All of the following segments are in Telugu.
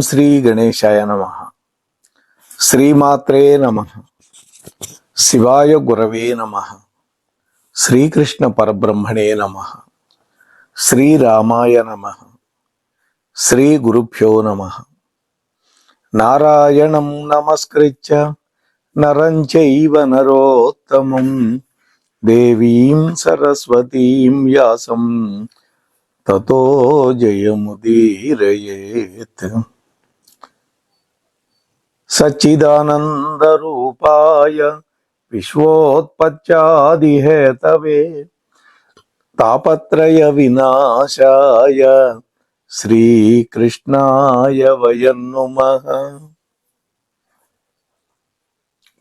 శ్రీ గణేశాయ నమః. శ్రీమాత్రే నమః. శివాయ గురవే నమః. శ్రీకృష్ణ పరబ్రహ్మణే నమః. శ్రీరామాయ నమః. శ్రీ గురుభ్యో నమః. నారాయణం నమస్కృత్య నరం చైవ నరోత్తమం దేవీం సరస్వతీం వ్యాసం తతో జయముదీరయేత్. సచ్చిదానంద రూపాయ విశ్వోత్పత్యాదిహేతవే తాపత్రయ వినాశాయ శ్రీకృష్ణాయ వయం నమః.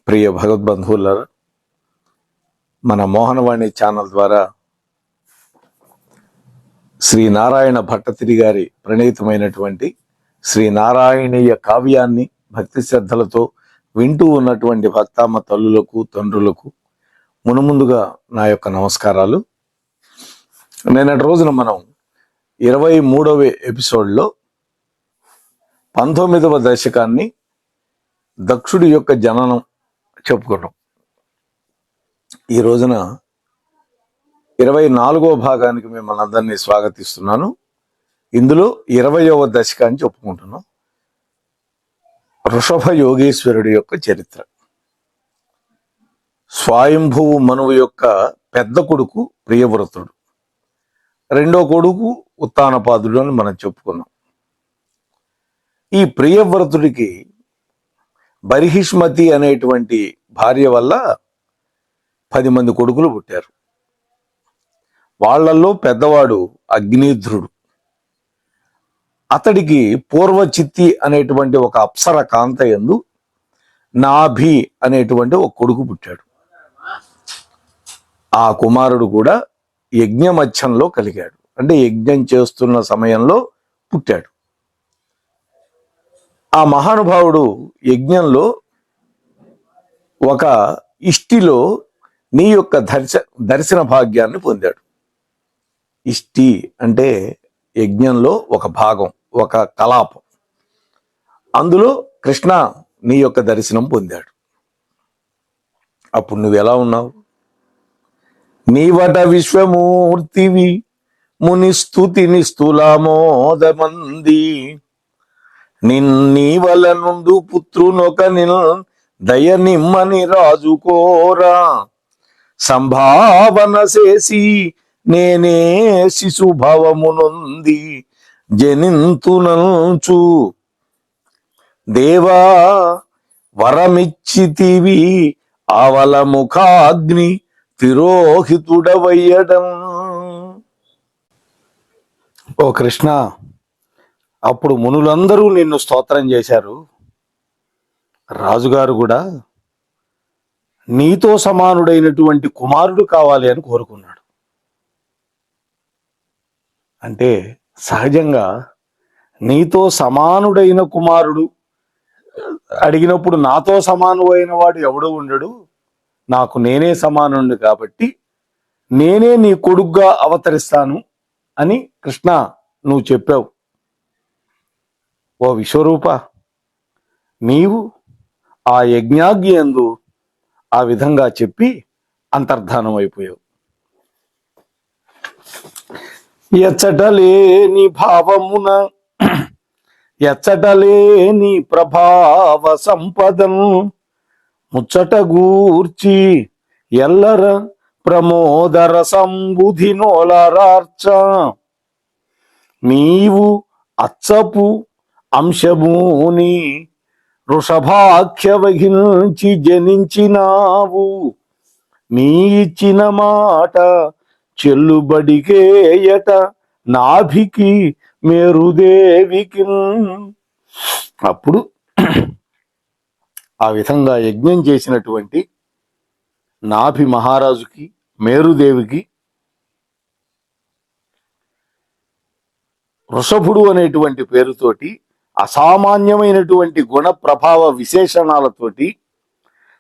ప్రియ భగవద్బంధువులారా, మన మోహనవాణి ఛానల్ ద్వారా శ్రీ నారాయణ భట్టతిరి గారి ప్రణీతమైనటువంటి శ్రీ నారాయణీయ కావ్యాన్ని భక్తి శ్రద్ధలతో వింటూ ఉన్నటువంటి భక్తామ తల్లులకు తండ్రులకు మునుముందుగా నా యొక్క నమస్కారాలు. నిన్నటి రోజున మనం 23వ ఎపిసోడ్లో 19వ దశకాన్ని దక్షుడి యొక్క జననం చెప్పుకున్నాం. ఈ రోజున 24వ భాగానికి మిమ్మల్ని అందరినీ స్వాగతిస్తున్నాను. ఇందులో 20వ దశకాన్ని చెప్పుకుంటున్నాం. వృషభ యోగేశ్వరుడి యొక్క చరిత్ర. స్వయంభువు మనువు యొక్క పెద్ద కొడుకు ప్రియవ్రతుడు, రెండో కొడుకు ఉత్తానపాదుడు అని మనం చెప్పుకున్నాం. ఈ ప్రియవ్రతుడికి బర్హిష్మతి అనేటువంటి భార్య వల్ల 10 మంది కొడుకులు పుట్టారు. వాళ్లల్లో పెద్దవాడు అగ్నిధ్రుడు. అతడికి పూర్వచిత్తి అనేటువంటి ఒక అప్సర కాంత యందు నాభి అనేటువంటి ఒక కొడుకు పుట్టాడు. ఆ కుమారుడు కూడా యజ్ఞమధ్యంలో కలిగాడు, అంటే యజ్ఞం చేస్తున్న సమయంలో పుట్టాడు. ఆ మహానుభావుడు యజ్ఞంలో ఒక ఇష్టిలో నీ యొక్క దర్శన భాగ్యాన్ని పొందాడు. ఇష్టి అంటే యజ్ఞంలో ఒక భాగం, ఒక కలాపం. అందులో కృష్ణ నీ యొక్క దర్శనం పొందాడు. అప్పుడు నువ్వు ఎలా ఉన్నావు? నీవట విశ్వమూర్తివి ముని స్తుతి నిస్తులామోదమంది నిన్నీవల నుండు పుత్రునొక నిల్ దయ నిమ్మని రాజుకోరా సంభావన చేసి నేనే శిశుభవమునుంది జనింతునంచు దేవా వరమిచ్చితివి ఆవల ముఖాగ్ని తిరోహితుడవయ్యడం. ఓ కృష్ణ, అప్పుడు మునులందరూ నిన్ను స్తోత్రం చేశారు. రాజుగారు కూడా నీతో సమానుడైనటువంటి కుమారుడు కావాలి అని కోరుకున్నాడు. అంటే సహజంగా నీతో సమానుడైన కుమారుడు అడిగినప్పుడు నాతో సమానుడైన వాడు ఎవడు ఉండడు, నాకు నేనే సమానుడు కాబట్టి నేనే నీ కొడుగ్గా అవతరిస్తాను అని కృష్ణ నువ్వు చెప్పావు. ఓ విశ్వరూప, నీవు ఆ యజ్ఞాగ్ని యందు ఆ విధంగా చెప్పి అంతర్ధానం అయిపోయావు. ఎచ్చటలేని భావమున ఎచ్చటలేని ప్రభావ సంపదం ముచ్చట గూర్చి ఎల్లర ప్రమోదర సంబుధి నోలరార్చ నీవు అచ్చపు అంశమూని వృషభాఖ్య వహించి జనించినావు. నీ ఇచ్చిన మాట చెల్లుబడికేయట నాభికి మేరుదేవికి. అప్పుడు ఆ విధంగా యజ్ఞం చేసినటువంటి నాభి మహారాజుకి మేరుదేవికి వృషభుడు అనేటువంటి పేరుతోటి అసామాన్యమైనటువంటి గుణ ప్రభావ విశేషణాలతోటి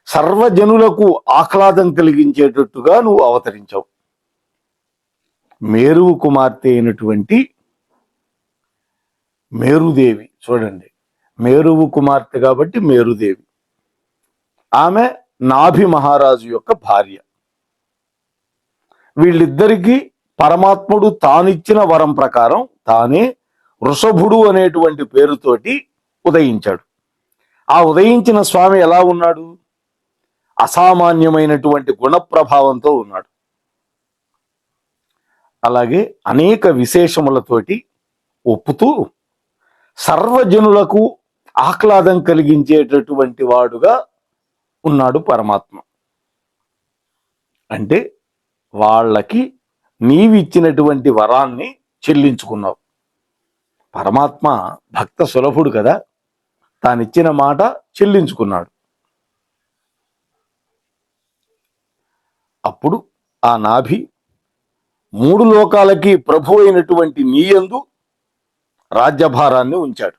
సర్వజనులకు ఆహ్లాదం కలిగించేటట్టుగా నువ్వు అవతరించావు. మేరువు కుమార్తె అయినటువంటి మేరుదేవి చూడండి, మేరువు కుమార్తె కాబట్టి మేరుదేవి. ఆమె నాభి మహారాజు యొక్క భార్య. వీళ్ళిద్దరికీ పరమాత్ముడు తానిచ్చిన వరం ప్రకారం తానే వృషభుడు అనేటువంటి పేరుతోటి ఉదయించాడు. ఆ ఉదయించిన స్వామి ఎలా ఉన్నాడు? అసామాన్యమైనటువంటి గుణ ప్రభావంతో ఉన్నాడు. అలాగే అనేక విశేషములతోటి ఒప్పుతూ సర్వజనులకు ఆహ్లాదం కలిగించేటటువంటి వాడుగా ఉన్నాడు పరమాత్మ. అంటే వాళ్ళకి నీవిచ్చినటువంటి వరాన్ని చెల్లించుకున్నావు. పరమాత్మ భక్త సులభుడు కదా, తానిచ్చిన మాట చెల్లించుకున్నాడు. అప్పుడు ఆ నాభి 3 లోకాలకి ప్రభు అయినటువంటి నీయందు రాజ్యభారాన్ని ఉంచాడు.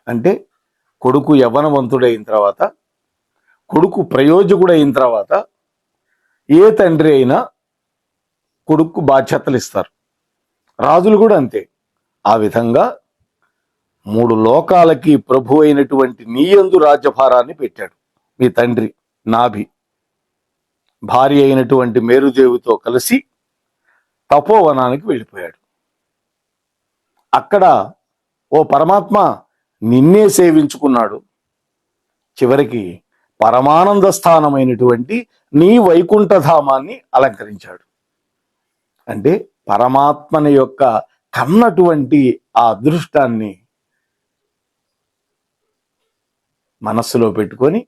అంటే కొడుకు యవ్వనవంతుడైన తర్వాత, కొడుకు ప్రయోజకుడైన తర్వాత ఏ తండ్రి అయినా కొడుకు బాధ్యతలు ఇస్తారు. రాజులు కూడా అంతే. ఆ విధంగా 3 లోకాలకి ప్రభు అయినటువంటి నీయందు రాజ్యభారాన్ని పెట్టాడు మీ తండ్రి నాభి. భార్య అయినటువంటి మేరుదేవితో కలిసి తపోవనానికి వెళ్ళిపోయాడు. అక్కడ ఓ పరమాత్మ నిన్నే సేవించుకున్నాడు. చివరికి పరమానంద స్థానమైనటువంటి నీ వైకుంఠధామాన్ని అలంకరించాడు. అంటే పరమాత్మని యొక్క కన్నటువంటి ఆ అదృష్టాన్ని మనస్సులో పెట్టుకొని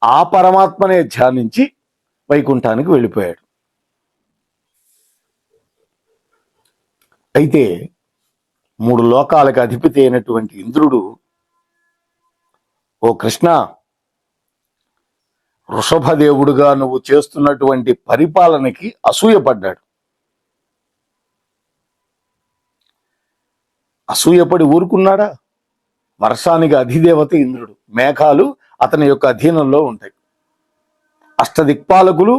ఆ పరమాత్మనే ధ్యానించి వైకుంఠానికి వెళ్ళిపోయాడు. అయితే 3 లోకాలకు అధిపతి అయినటువంటి ఇంద్రుడు, ఓ కృష్ణ, వృషభదేవుడుగా నువ్వు చేస్తున్నటువంటి పరిపాలనకి అసూయపడ్డాడు. అసూయపడి ఊరుకున్నాడా? వర్షానికి అధిదేవత ఇంద్రుడు, మేఘాలు అతని యొక్క అధీనంలో ఉంటాయి. అష్టదిక్పాలకులు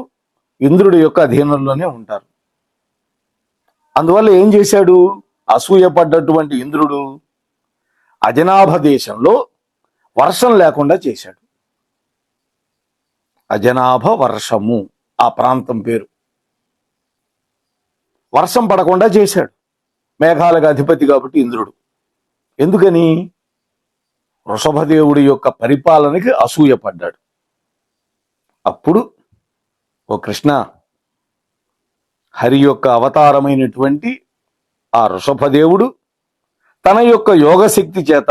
ఇంద్రుడి యొక్క అధీనంలోనే ఉంటారు. అందువల్ల ఏం చేశాడు? అసూయపడ్డటువంటి ఇంద్రుడు అజనాభ దేశంలో వర్షం లేకుండా చేశాడు. అజనాభ వర్షము ఆ ప్రాంతం పేరు. వర్షం పడకుండా చేశాడు. మేఘాలకు అధిపతి కాబట్టి ఇంద్రుడు. ఎందుకని? వృషభదేవుడి యొక్క పరిపాలనకి అసూయపడ్డాడు. అప్పుడు ఓ కృష్ణ, హరి యొక్క అవతారమైనటువంటి ఆ వృషభదేవుడు తన యొక్క యోగశక్తి చేత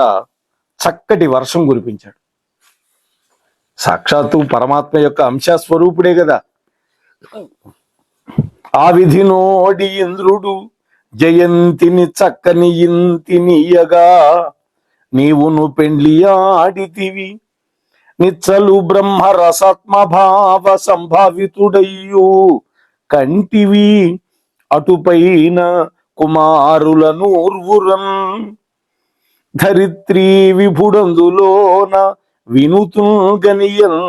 చక్కటి వర్షం కురిపించాడు. సాక్షాత్తు పరమాత్మ యొక్క అంశస్వరూపుడే కదా. ఆ విధినోడి ఇంద్రుడు జయంతిని చక్కని ఇంతినియగా నీవును పెండ్లి ఆడితివి నిచ్చలు బ్రహ్మ రసాత్మభావ సంభావితుడయ్యు కంటివి అటుపైన కుమారులనూర్వురన్ ధరిత్రీ విభుడందులోన వినుతుగనియన్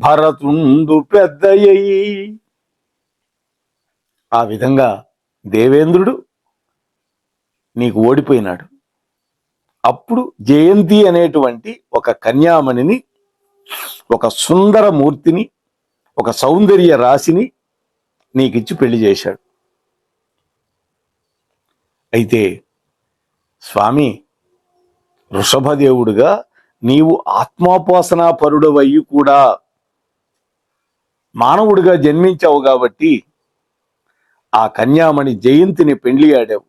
భరతుండు పెద్దయ్యి. ఆ విధంగా దేవేంద్రుడు నీకు ఓడిపోయినాడు. అప్పుడు జయంతి అనేటువంటి ఒక కన్యామణిని, ఒక సుందర మూర్తిని, ఒక సౌందర్య రాశిని నీకిచ్చి పెళ్లి చేశాడు. అయితే స్వామి, వృషభదేవుడుగా నీవు ఆత్మోపాసనా పరుడవయ్యి కూడా మానవుడిగా జన్మించావు కాబట్టి ఆ కన్యామణి జయంతిని పెండ్లి ఆడావు.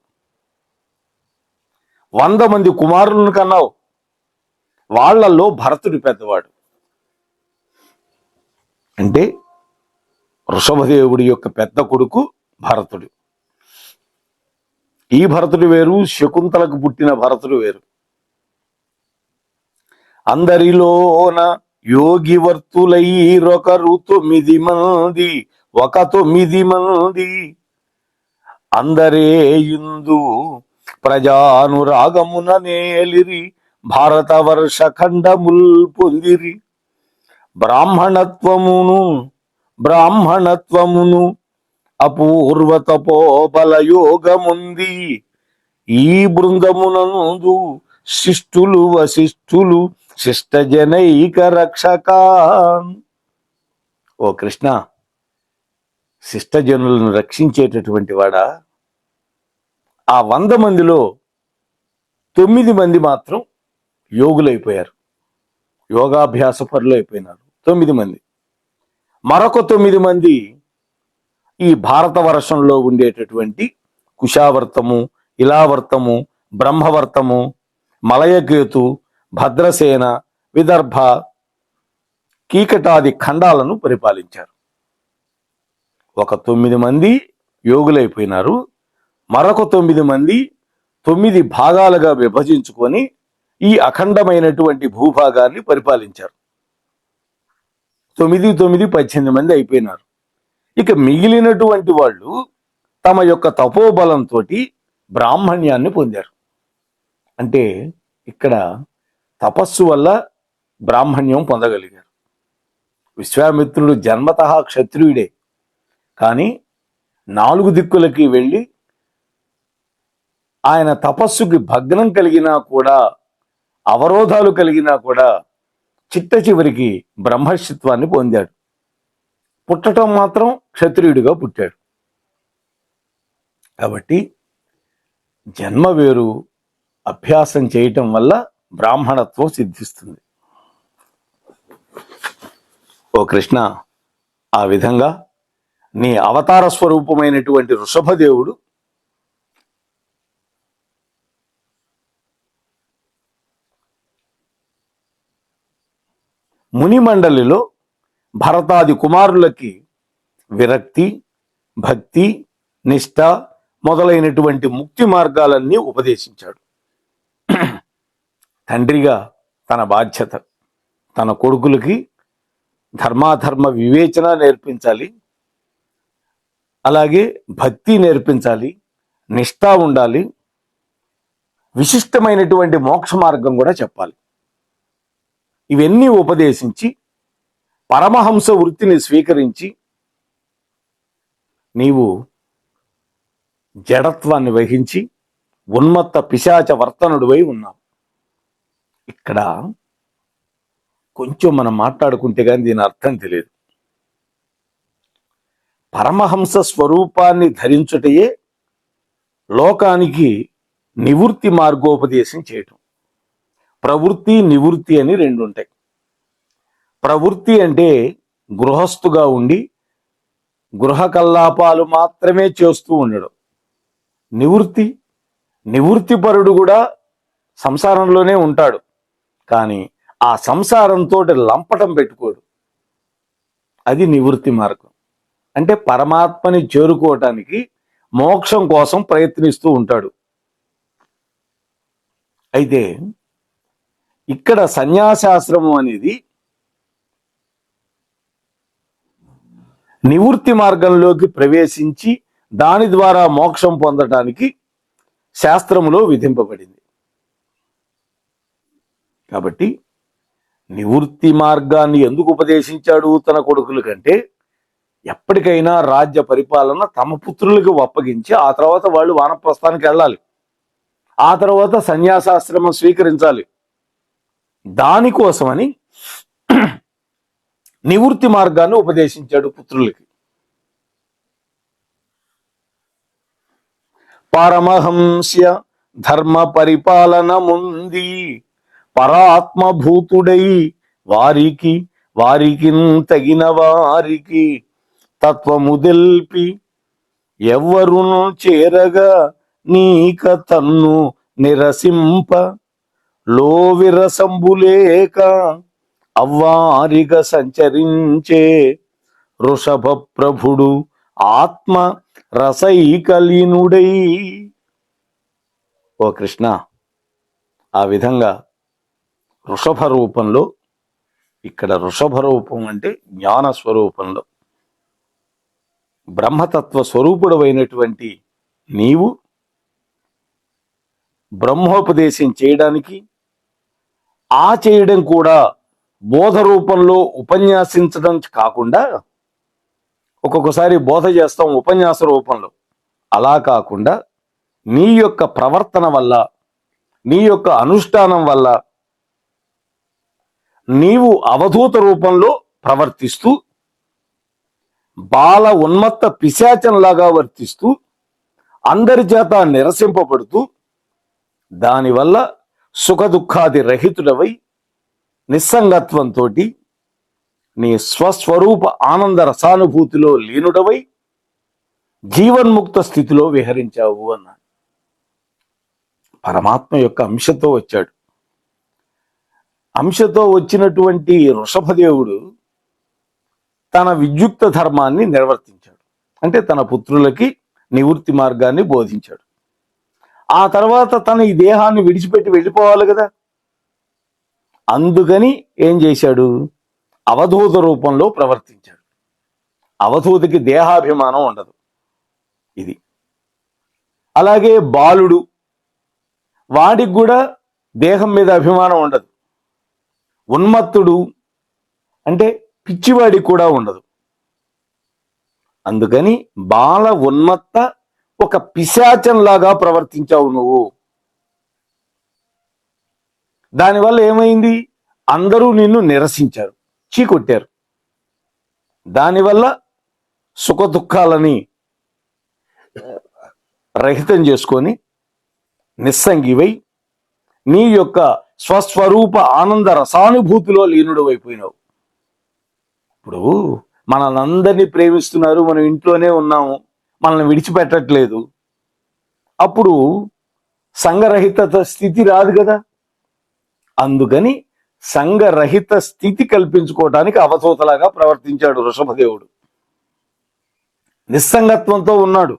100 మంది కుమారులను కన్నావు. వాళ్లలో భరతుడు పెద్దవాడు. అంటే వృషభదేవుడి యొక్క పెద్ద కొడుకు భరతుడు. ఈ భరతుడు వేరు, శకుంతలకు పుట్టిన భరతుడు వేరు. అందరిలోన యోగివర్తులైరొకరు 9 మంది, ఒక 9 మంది అందరే ఇందు ప్రజానురాగమున నేలిరి భారత వర్ష ఖండముల్ పొందిరి బ్రాహ్మణత్వమును అపూర్వ తపోబల యోగముంది ఈ బృందమునందు శిష్టులు వశిష్ఠులు శిష్టజనైక రక్షక. ఓ కృష్ణ, శిష్టజనులను రక్షించేటటువంటి వాడా, ఆ 100 మందిలో 9 మంది మాత్రం యోగులైపోయారు, యోగాభ్యాస పరులు అయిపోయినారు 9 మంది. మరొక 9 మంది ఈ భారతవర్షంలో ఉండేటటువంటి కుశావర్తము, ఇలావర్తము, బ్రహ్మవర్తము, మలయకేతు, భద్రసేన, విదర్భ, కీకటాది ఖండాలను పరిపాలించారు. ఒక 9 మంది యోగులైపోయినారు. మరొక 9 మంది 9 భాగాలుగా విభజించుకొని ఈ అఖండమైనటువంటి భూభాగాన్ని పరిపాలించారు. 9, 9, 18 మంది అయిపోయినారు. ఇక మిగిలినటువంటి వాళ్ళు తమ యొక్క తపోబలంతో బ్రాహ్మణ్యాన్ని పొందారు. అంటే ఇక్కడ తపస్సు వల్ల బ్రాహ్మణ్యం పొందగలిగారు. విశ్వామిత్రుడు జన్మతః క్షత్రియుడే, కానీ 4 దిక్కులకి వెళ్ళి ఆయన తపస్సుకి భగ్నం కలిగినా కూడా, అవరోధాలు కలిగినా కూడా చిట్ట చివరికి బ్రహ్మర్షిత్వాన్ని పొందాడు. పుట్టడం మాత్రం క్షత్రియుడిగా పుట్టాడు. కాబట్టి జన్మ వేరు, అభ్యాసం చేయటం వల్ల బ్రాహ్మణత్వం సిద్ధిస్తుంది. ఓ కృష్ణ, ఆ విధంగా నీ అవతార స్వరూపమైనటువంటి వృషభదేవుడు మునిమండలిలో భరతాది కుమారులకి విరక్తి, భక్తి, నిష్ఠ మొదలైనటువంటి ముక్తి మార్గాలన్నీ ఉపదేశించాడు. తండ్రిగా తన బాధ్యత తన కొడుకులకి ధర్మాధర్మ వివేచన నేర్పించాలి, అలాగే భక్తి నేర్పించాలి, నిష్ఠ ఉండాలి, విశిష్టమైనటువంటి మోక్ష మార్గం కూడా చెప్పాలి. ఇవన్నీ ఉపదేశించి పరమహంస వృత్తిని స్వీకరించి నీవు జడత్వాన్ని వహించి ఉన్మత్త పిశాచ వర్తనుడివై ఉన్నావు. ఇక్కడ కొంచెం మనం మాట్లాడుకుంటే కానీ దీని అర్థం తెలియదు. పరమహంస స్వరూపాన్ని ధరించుటయే లోకానికి నివృత్తి మార్గోపదేశం చేయటం. ప్రవృత్తి, నివృత్తి అని 2 ఉంటాయి. ప్రవృత్తి అంటే గృహస్థుగా ఉండి గృహ కల్లాపాలు మాత్రమే చేస్తూ ఉండడం. నివృత్తిపరుడు కూడా సంసారంలోనే ఉంటాడు, కానీ ఆ సంసారంతో లంపటం పెట్టుకోడు. అది నివృత్తి మార్గం. అంటే పరమాత్మని చేరుకోవటానికి మోక్షం కోసం ప్రయత్నిస్తూ ఉంటాడు. అయితే ఇక్కడ సన్యాసాశ్రమం అనేది నివృత్తి మార్గంలోకి ప్రవేశించి దాని ద్వారా మోక్షం పొందటానికి శాస్త్రములో విధింపబడింది. కాబట్టి నివృత్తి మార్గాన్ని ఎందుకు ఉపదేశించాడు తన కొడుకుల కంటే, ఎప్పటికైనా రాజ్య పరిపాలన తమ పుత్రులకు అప్పగించి ఆ తర్వాత వాళ్ళు వానప్రస్థానికి వెళ్ళాలి, ఆ తర్వాత సన్యాసాశ్రమం స్వీకరించాలి. దానికోసమని నివృత్తి మార్గాన్ని ఉపదేశించాడు పుత్రులకి. పరమహంస్య ధర్మ పరిపాలన ముంది పరాత్మభూతుడై వారికి తగిన వారికి తత్వము తెల్పి ఎవ్వరును చేరగా నీక తన్ను నిరసింప లోవిరసంబులేక అవ్వారిగా సంచరించే వృషభ ప్రభుడు ఆత్మ రసైకలీనుడై. ఓ కృష్ణ, ఆ విధంగా వృషభ రూపంలో, ఇక్కడ వృషభ రూపం అంటే జ్ఞాన స్వరూపంలో బ్రహ్మతత్వ స్వరూపుడమైనటువంటి నీవు బ్రహ్మోపదేశం చేయడానికి, ఆ చేయడం కూడా బోధ రూపంలో ఉపన్యాసించడం కాకుండా, ఒక్కొక్కసారి బోధ చేస్తాం ఉపన్యాస రూపంలో, అలా కాకుండా నీ యొక్క ప్రవర్తన వల్ల నీ యొక్క అనుష్ఠానం వల్ల నీవు అవధూత రూపంలో ప్రవర్తిస్తూ బాల ఉన్మత్త పిశాచంలాగా వర్తిస్తూ అందరి చేత నిరసింపబడుతూ దానివల్ల సుఖ దుఃఖాది రహితుడవై నిస్సంగత్వంతో నీ స్వస్వరూప ఆనంద రసానుభూతిలో లీనుడవై జీవన్ముక్త స్థితిలో విహరించావు అన్నాడు. పరమాత్మ యొక్క అంశతో వచ్చాడు. అంశతో వచ్చినటువంటి వృషభదేవుడు తన విద్యుక్త ధర్మాన్ని నిర్వర్తించాడు. అంటే తన పుత్రులకి నివృత్తి మార్గాన్ని బోధించాడు. ఆ తర్వాత తన ఈ దేహాన్ని విడిచిపెట్టి వెళ్ళిపోవాలి కదా. అందుకని ఏం చేశాడు? అవధూత రూపంలో ప్రవర్తించాడు. అవధూతకి దేహాభిమానం ఉండదు. ఇది అలాగే బాలుడు, వాడికి కూడా దేహం మీద అభిమానం ఉండదు. ఉన్మత్తుడు అంటే పిచ్చివాడికి కూడా ఉండదు. అందుకని బాల ఉన్మత్త ఒక పిశాచంలాగా ప్రవర్తించావు నువ్వు. దానివల్ల ఏమైంది? అందరూ నిన్ను నిరసించారు, చీకొట్టారు. దానివల్ల సుఖ దుఃఖాలని రహితం చేసుకొని నిస్సంగివై నీ యొక్క స్వస్వరూప ఆనంద రసానుభూతిలో లీనుడు అయిపోయినావు. ఇప్పుడు మనల్ని అందరినీ ప్రేమిస్తున్నారు, మనం ఇంట్లోనే ఉన్నాము, మనల్ని విడిచిపెట్టట్లేదు. అప్పుడు సంఘరహిత స్థితి రాదు కదా. అందుకని సంఘరహిత స్థితి కల్పించుకోవటానికి అవధూతలాగా ప్రవర్తించాడు వృషభదేవుడు. నిస్సంగత్వంతో ఉన్నాడు.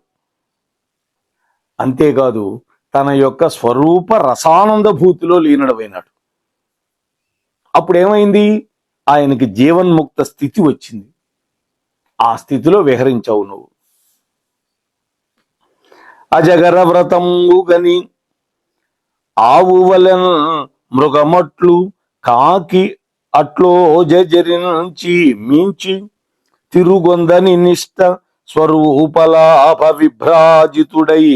అంతేకాదు తన యొక్క స్వరూప రసానందభూతిలో లీనడమైనాడు. అప్పుడేమైంది? ఆయనకి జీవన్ముక్త స్థితి వచ్చింది. ఆ స్థితిలో విహరించావు నువ్వు. అజగర వ్రతముగని ఆవు వలెన్ మృగమట్లు కాకి అట్లో జరించి మించి తిరుగొందని నిష్ట స్వరూపలాభ విభ్రాజితుడై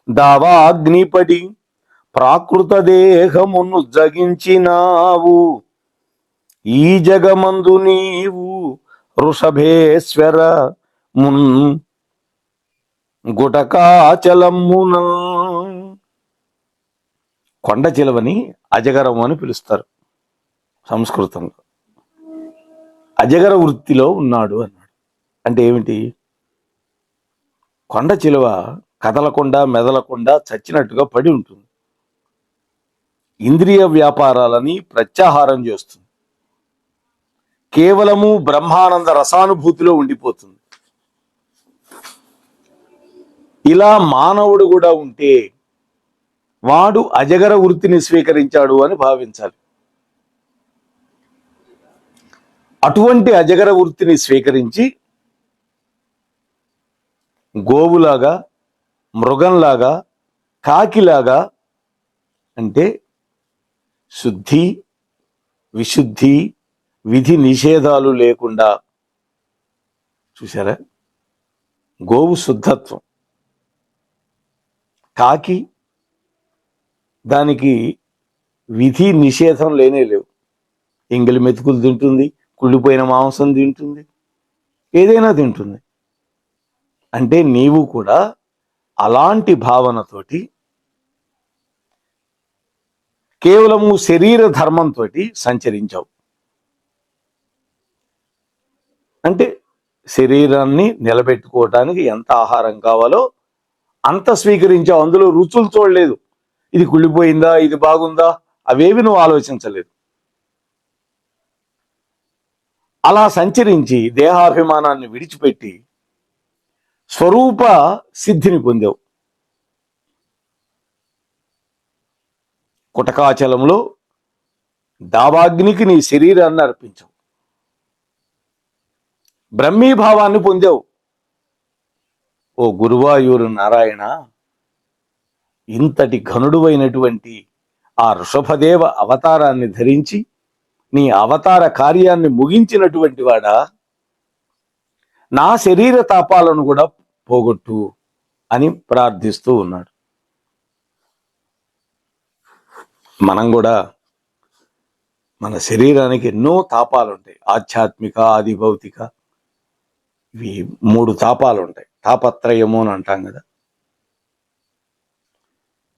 దావాగ్నిపడి ప్రాకృత దేహమును జగించినావు. ఈ జగమందు నీవు వృషభేశ్వర మున్ గుటకాచలమున. కొండ చిలవని అజగరం అని పిలుస్తారు సంస్కృతంలో. అజగర వృత్తిలో ఉన్నాడు అన్నాడు. అంటే ఏమిటి? కొండ చిలువ కదలకుండా మెదలకుండా చచ్చినట్టుగా పడి ఉంటుంది. ఇంద్రియ వ్యాపారాలని ప్రత్యాహారం చేస్తుంది. కేవలము బ్రహ్మానంద రసానుభూతిలో ఉండిపోతుంది. ఇలా మానవుడు కూడా ఉంటే వాడు అజగర వృత్తిని స్వీకరించాడు అని భావించాలి. అటువంటి అజగర వృత్తిని స్వీకరించి గోవులాగా, మృగంలాగా, కాకిలాగా, అంటే శుద్ధి, విశుద్ధి, విధి నిషేధాలు లేకుండా, చూసారా? గోవు శుద్ధత్వం. కాకి దానికి విధి నిషేధం లేనే లేవు. ఎంగిలి మెతుకులు తింటుంది, కుళ్ళిపోయిన మాంసం తింటుంది, ఏదైనా తింటుంది. అంటే నీవు కూడా అలాంటి భావనతోటి కేవలము శరీర ధర్మంతో సంచరించావు. అంటే శరీరాన్ని నిలబెట్టుకోవటానికి ఎంత ఆహారం కావాలో అంత స్వీకరించావు. అందులో రుచులు చూడలేదు. ఇది కుళ్ళిపోయిందా, ఇది బాగుందా, అవేవి నువ్వు ఆలోచించలేదు. అలా సంచరించి దేహాభిమానాన్ని విడిచిపెట్టి స్వరూప సిద్ధిని పొందావు. కుటకాచలంలో దావాగ్నికి నీ శరీరాన్ని అర్పించావు. బ్రహ్మీభావాన్ని పొందావు. ఓ గురువాయూరు నారాయణ, ఇంతటి ఘనుడువైనటువంటి ఆ వృషభదేవ అవతారాన్ని ధరించి నీ అవతార కార్యాన్ని ముగించినటువంటి వాడా, నా శరీర తాపాలను కూడా పోగొట్టు అని ప్రార్థిస్తూ ఉన్నాడు. మనం కూడా మన శరీరానికి ఎన్నో తాపాలు ఉంటాయి. ఆధ్యాత్మిక, ఆది భౌతిక, ఇవి 3 తాపాలు ఉంటాయి. తాపత్రయము అని అంటాం కదా.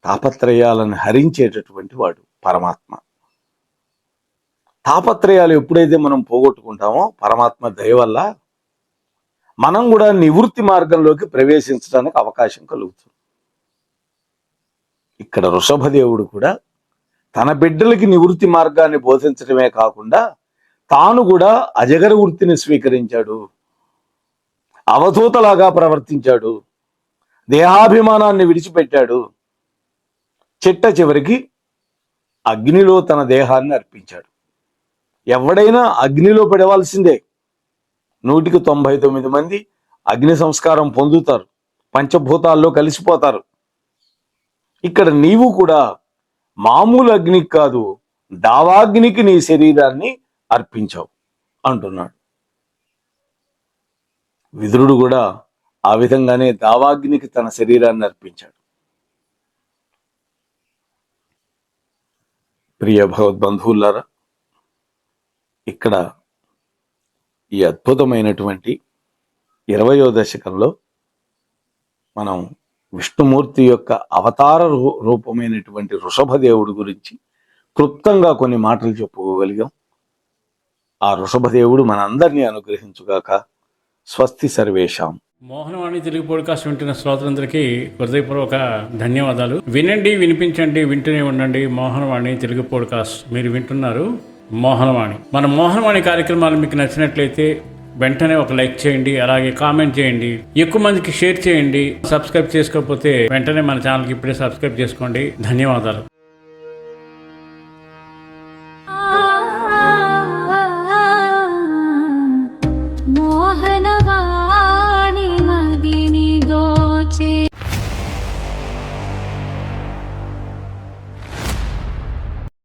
తాపత్రయాలను హరించేటటువంటి వాడు పరమాత్మ. తాపత్రయాలు ఎప్పుడైతే మనం పోగొట్టుకుంటామో పరమాత్మ దయ వల్ల మనం కూడా నివృత్తి మార్గంలోకి ప్రవేశించడానికి అవకాశం కలుగుతుంది. ఇక్కడ వృషభదేవుడు కూడా తన బిడ్డలకి నివృత్తి మార్గాన్ని బోధించడమే కాకుండా తాను కూడా అజగర వృత్తిని స్వీకరించాడు, అవధూతలాగా ప్రవర్తించాడు, దేహాభిమానాన్ని విడిచిపెట్టాడు, చిట్ట చివరికి అగ్నిలో తన దేహాన్ని అర్పించాడు. ఎవడైనా అగ్నిలో పడవలసిందే. 199 మంది అగ్ని సంస్కారం పొందుతారు, పంచభూతాల్లో కలిసిపోతారు. ఇక్కడ నీవు కూడా మామూలు అగ్నికి కాదు, దావాగ్నికి నీ శరీరాన్ని అర్పించావు అంటున్నాడు. విదురుడు కూడా ఆ విధంగానే దావాగ్నికి తన శరీరాన్ని అర్పించాడు. ప్రియ భగవద్బంధువులారా, ఇక్కడ ఈ అద్భుతమైనటువంటి 20వ దశకంలో మనం విష్ణుమూర్తి యొక్క అవతార రూపమైనటువంటి వృషభదేవుడి గురించి క్లుప్తంగా కొన్ని మాటలు చెప్పుకోగలిగాం. ఆ వృషభదేవుడు మనందరినీ అనుగ్రహించుగాక. స్వస్తి సర్వేషాం. మోహనవాణి తెలుగు పోడ్కాస్ట్ వింటున్న శ్రోతలందరికీ హృదయపూర్వక ధన్యవాదాలు. వినండి, వినిపించండి, వింటూనే ఉండండి. మోహనవాణి తెలుగు పోడ్కాస్ట్ మీరు వింటున్నారు. మోహనవాణి. మన మోహనవాణి కార్యక్రమాలు మీకు నచ్చినట్లయితే వెంటనే ఒక లైక్ చేయండి, అలాగే కామెంట్ చేయండి, ఎక్కువ మందికి షేర్ చేయండి. సబ్స్క్రైబ్ చేసుకోకపోతే వెంటనే మన ఛానల్కి ఇప్పుడే సబ్స్క్రైబ్ చేసుకోండి. ధన్యవాదాలు.